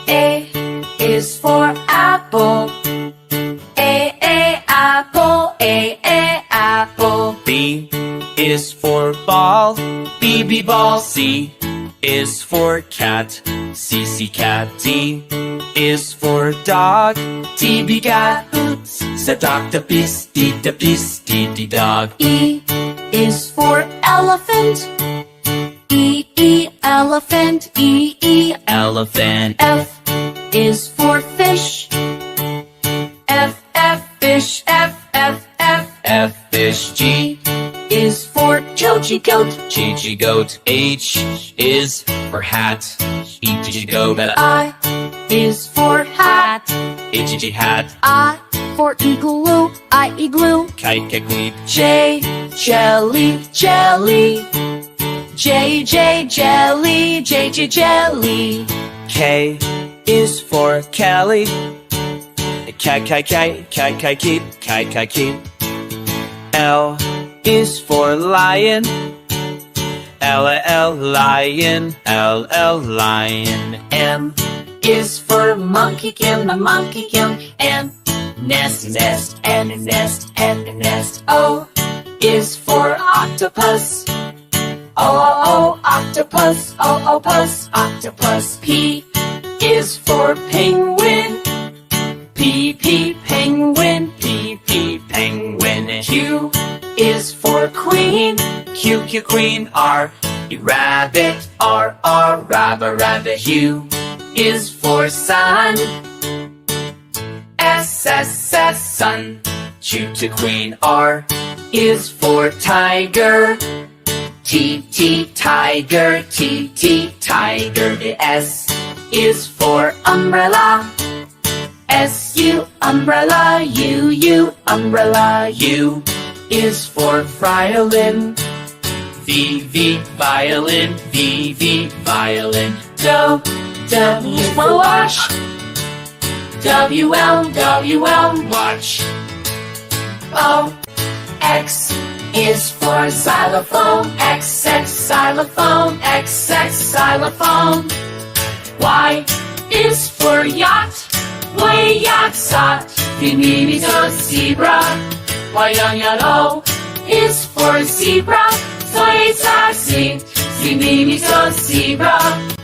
A is for apple. A, apple. A, apple. B is for ball. B, ball. C is for cat. C, cat. D is for dog. D, cahoots. So dog the beast, D, dog. E is for elephant. E, elephant. E, Elephant. F is for fish. F, fish. F, Fish. G is for Joji goat. G, goat. H is for hat. E, goat. I is for hat. H, hat. I for igloo. I, igloo. Kite, queep. J, jelly. J, jelly. J, jelly. K is for Kelly. Keep. L is for lion. L, lion. Lion. M is for monkey. The monkey. N, nest. N, nest. O is for octopus. O, octopus. Octopus. P is for penguin. P, penguin. P, penguin. Q is for queen. Q, queen. R, rabbit. R, rabbit. U is for sun. S, sun. Q, queen. R is for tiger. T, tiger. T, tiger. S is for umbrella. S, umbrella. U, umbrella. U is for violin. V, violin. V, violin. W for wash. W, watch. O, X is for xylophone. X, xylophone. Xylophone. Y is for yacht. Y, yacht. Zebra. O is for zebra. Zebra.